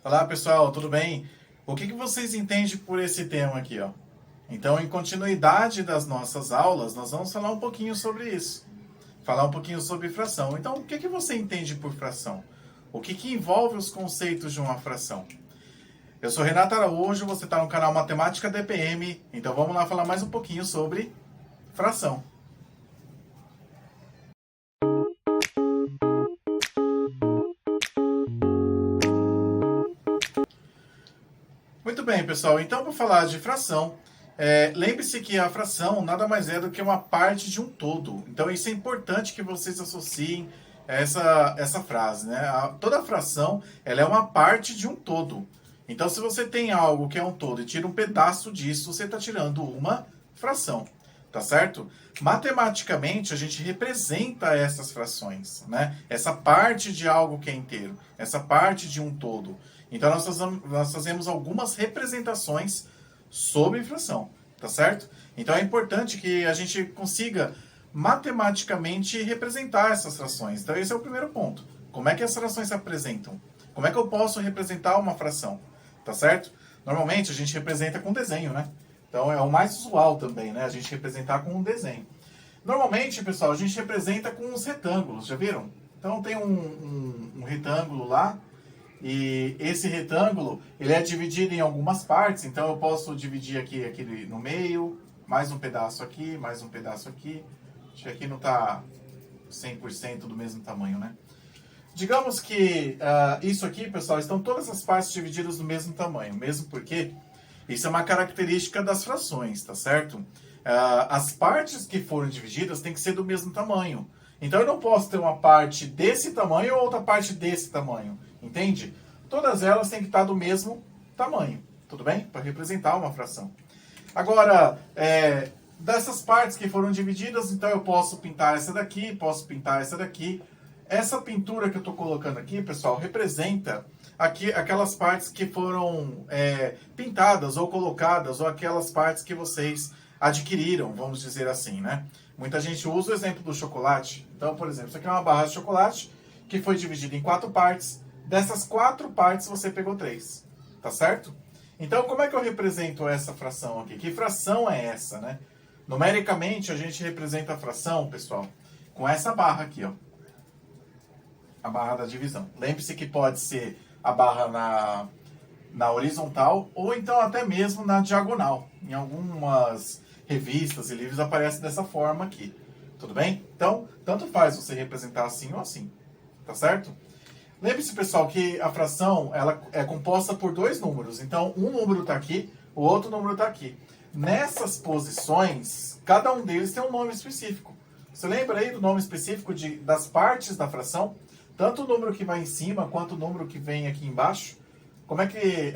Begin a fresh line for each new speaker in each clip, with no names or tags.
Olá pessoal, tudo bem? O que vocês entendem por esse tema aqui, ó? Então, em continuidade das nossas aulas, nós vamos falar um pouquinho sobre isso. Falar um pouquinho sobre fração. Então, o que você entende por fração? O que envolve os conceitos de uma fração? Eu sou Renato Araújo, você está no canal Matemática DPM, então vamos lá falar mais um pouquinho sobre fração. Muito bem, pessoal. Então, para falar de fração, lembre-se que a fração nada mais é do que uma parte de um todo. Então, isso é importante que vocês associem essa frase, né? Toda fração, ela é uma parte de um todo. Então, se você tem algo que é um todo e tira um pedaço disso, você está tirando uma fração, tá certo? Matematicamente, a gente representa essas frações, né? Essa parte de algo que é inteiro, essa parte de um todo. Então, nós fazemos algumas representações sobre fração, tá certo? Então, é importante que a gente consiga matematicamente representar essas frações. Então, esse é o primeiro ponto. Como é que as frações se apresentam? Como é que eu posso representar uma fração? Tá certo? Normalmente, a gente representa com desenho, né? Então, é o mais usual também, né? A gente representar com um desenho. Normalmente, pessoal, a gente representa com os retângulos, já viram? Então, tem um retângulo lá. E esse retângulo, ele é dividido em algumas partes, então eu posso dividir aqui no meio, mais um pedaço aqui, mais um pedaço aqui. Acho que aqui não está 100% do mesmo tamanho, né? Digamos que isso aqui, pessoal, estão todas as partes divididas do mesmo tamanho, mesmo porque isso é uma característica das frações, tá certo? As partes que foram divididas têm que ser do mesmo tamanho. Então eu não posso ter uma parte desse tamanho ou outra parte desse tamanho. Entende? Todas elas têm que estar do mesmo tamanho, tudo bem? Para representar uma fração. Agora, dessas partes que foram divididas, então eu posso pintar essa daqui, posso pintar essa daqui. Essa pintura que eu estou colocando aqui, pessoal, representa aquelas partes que foram pintadas ou colocadas, ou aquelas partes que vocês adquiriram, vamos dizer assim, né? Muita gente usa o exemplo do chocolate. Então, por exemplo, isso aqui é uma barra de chocolate que foi dividida em 4 partes. Dessas 4 partes, você pegou 3. Tá certo? Então, como é que eu represento essa fração aqui? Que fração é essa, né? Numericamente, a gente representa a fração, pessoal, com essa barra aqui, ó. A barra da divisão. Lembre-se que pode ser a barra na horizontal ou então até mesmo na diagonal. Em algumas revistas e livros aparece dessa forma aqui. Tudo bem? Então, tanto faz você representar assim ou assim. Tá certo? Lembre-se, pessoal, que a fração ela é composta por 2 números. Então, um número está aqui, o outro número está aqui. Nessas posições, cada um deles tem um nome específico. Você lembra aí do nome específico das partes da fração? Tanto o número que vai em cima, quanto o número que vem aqui embaixo. Como é que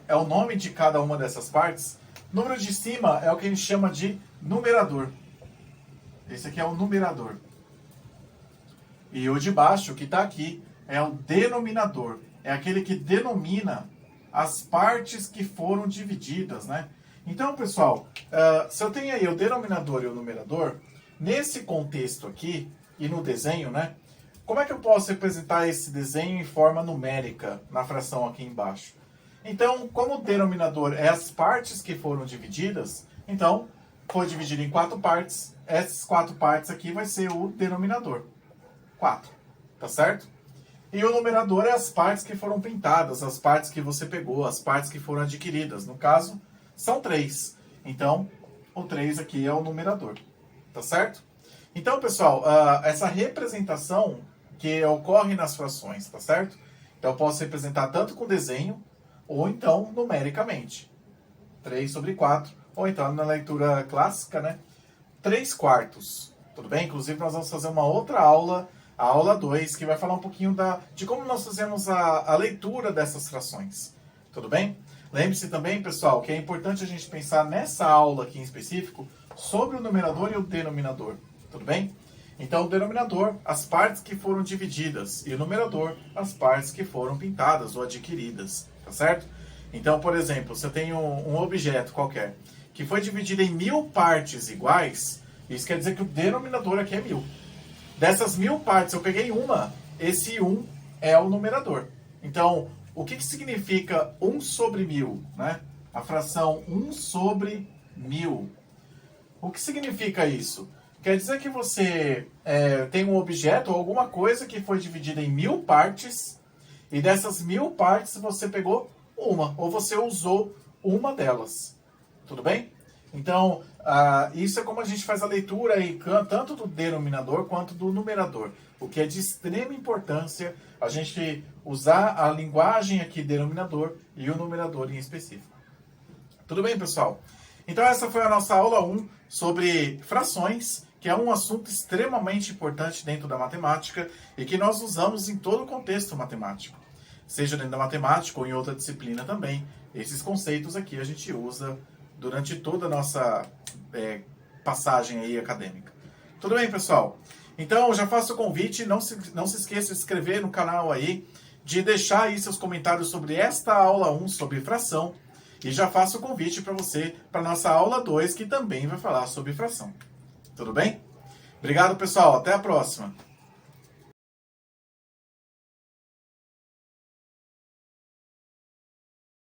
é o nome de cada uma dessas partes? O número de cima é o que a gente chama de numerador. Esse aqui é o numerador. E o de baixo, que está aqui, é o denominador. É aquele que denomina as partes que foram divididas, né? Então, pessoal, se eu tenho aí o denominador e o numerador, nesse contexto aqui, e no desenho, né? Como é que eu posso representar esse desenho em forma numérica na fração aqui embaixo? Então, como o denominador é as partes que foram divididas, então, foi dividido em 4 partes. Essas 4 partes aqui vai ser o denominador. 4, tá certo? E o numerador é as partes que foram pintadas, as partes que você pegou, as partes que foram adquiridas. No caso, são 3. Então, o 3 aqui é o numerador, tá certo? Então, pessoal, essa representação que ocorre nas frações, tá certo? Então, eu posso representar tanto com desenho, ou então numericamente. 3 sobre 4, ou então na leitura clássica, né? 3/4, tudo bem? Inclusive, nós vamos fazer uma outra aula, a aula 2, que vai falar um pouquinho de como nós fazemos a leitura dessas frações. Tudo bem? Lembre-se também, pessoal, que é importante a gente pensar nessa aula aqui em específico sobre o numerador e o denominador. Tudo bem? Então, o denominador, as partes que foram divididas, e o numerador, as partes que foram pintadas ou adquiridas. Tá certo? Então, por exemplo, se eu tenho um objeto qualquer que foi dividido em 1000 partes iguais, isso quer dizer que o denominador aqui é 1000. Dessas 1000 partes, eu peguei uma, esse 1 é o numerador. Então, o que significa 1 sobre 1000? Né? A fração 1 sobre 1000. O que significa isso? Quer dizer que você tem um objeto ou alguma coisa que foi dividida em 1000 partes, e dessas 1000 partes você pegou uma, ou você usou uma delas. Tudo bem? Então, isso é como a gente faz a leitura aí, tanto do denominador quanto do numerador. O que é de extrema importância a gente usar a linguagem aqui, denominador, e o numerador em específico. Tudo bem, pessoal? Então, essa foi a nossa aula 1 sobre frações, que é um assunto extremamente importante dentro da matemática e que nós usamos em todo o contexto matemático. Seja dentro da matemática ou em outra disciplina também. Esses conceitos aqui a gente usa durante toda a nossa passagem aí acadêmica. Tudo bem, pessoal? Então, já faço o convite, não se esqueça de se inscrever no canal aí, de deixar aí seus comentários sobre esta aula 1 sobre fração, e já faço o convite para você para a nossa aula 2, que também vai falar sobre fração. Tudo bem? Obrigado, pessoal. Até a próxima.